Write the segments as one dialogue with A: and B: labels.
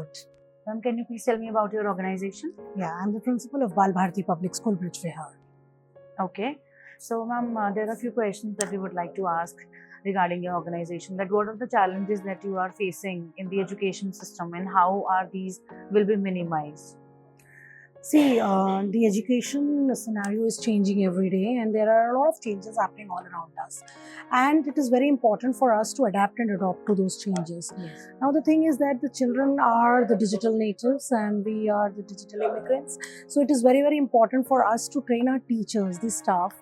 A: effort.
B: Ma'am, can you please tell me about your organization?
A: Yeah, I'm the principal of Bal Bharati Public School, Bridgevihar.
B: Okay. So, ma'am, there are a few questions that we would like to ask regarding your organization. That what are the challenges that you are facing in the education system, and how are these will be minimized?
A: See, the education scenario is changing every day, and there are a lot of changes happening all around us. And it is very important for us to adapt and adopt to those changes.
B: Yes.
A: Now, the thing is that the children are the digital natives and we are the digital immigrants. So, it is very, very important for us to train our teachers, the staff,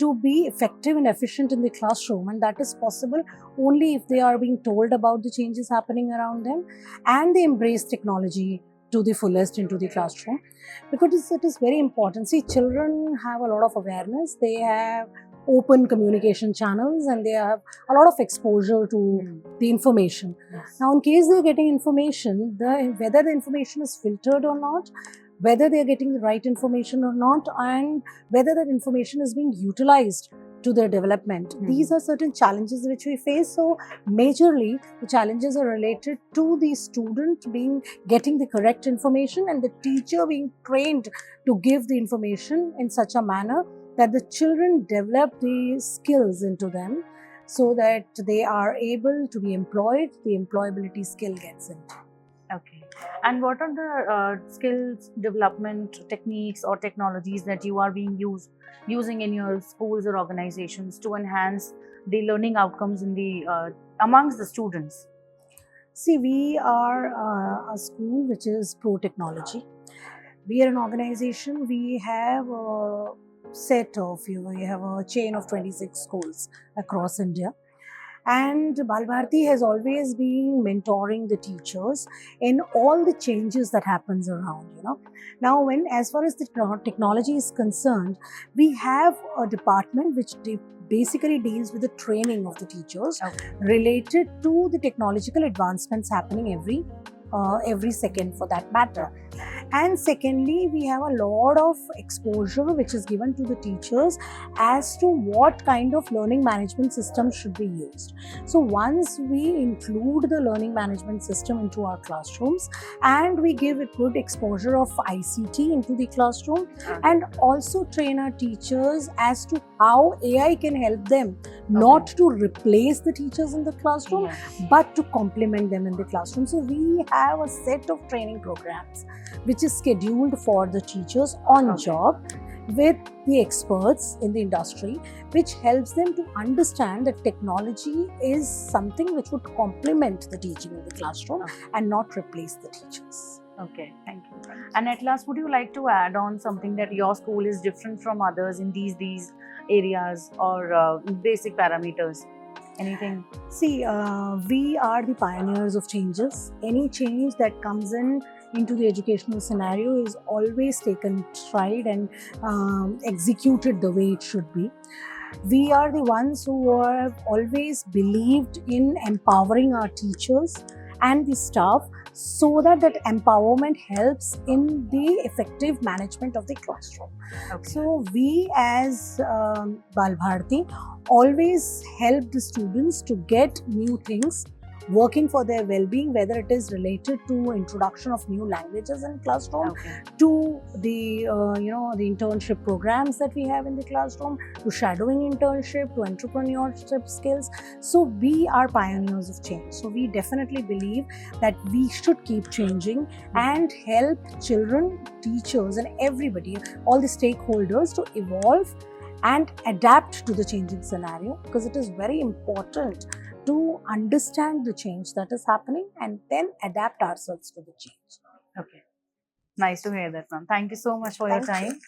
A: to be effective and efficient in the classroom, and that is possible only if they are being told about the changes happening around them and they embrace technology to the fullest into the classroom, because it is very important. See, children have a lot of awareness, they have open communication channels, and they have a lot of exposure to the information.
B: Yes.
A: Now, in case they're getting information, whether the information is filtered or not, whether they're getting the right information or not, and whether that information is being utilized to their development. These are certain challenges which we face. So majorly the challenges are related to the student getting the correct information and the teacher being trained to give the information in such a manner that the children develop the skills into them so that they are able to be employed, the employability skill gets in.
B: Okay. And what are the skills development techniques or technologies that you are using in your schools or organizations to enhance the learning outcomes in the amongst the students?
A: See, we are a school which is pro technology. We are an organization. We have a we have a chain of 26 schools across India. And Bal Bharati has always been mentoring the teachers in all the changes that happens around, Now, as far as the technology is concerned, we have a department which basically deals with the training of the teachers related to the technological advancements happening every second for that matter. And secondly, we have a lot of exposure which is given to the teachers as to what kind of learning management system should be used. So once we include the learning management system into our classrooms and we give a good exposure of ICT into the classroom and also train our teachers as to how AI can help them not to replace the teachers in the classroom but to complement them in the classroom. So we have a set of training programs which is scheduled for the teachers on job with the experts in the industry, which helps them to understand that technology is something which would complement the teaching in the classroom and not replace the teachers.
B: Okay, thank you. And at last, would you like to add on something that your school is different from others in these areas or basic parameters? Anything?
A: See, we are the pioneers of changes. Any change that comes into the educational scenario is always taken stride and executed the way it should be. We are the ones who have always believed in empowering our teachers and the staff so that empowerment helps in the effective management of the classroom. So we as Bal Bharati always help the students to get new things, working for their well-being, whether it is related to introduction of new languages in classroom, to the the internship programs that we have in the classroom, to shadowing internship, to entrepreneurship skills. So we are pioneers of change. So we definitely believe that we should keep changing and help children, teachers and everybody, all the stakeholders to evolve and adapt to the changing scenario, because it is very important to understand the change that is happening and then adapt ourselves to the change.
B: Okay. Nice to hear that, ma'am. Thank you so much for your time.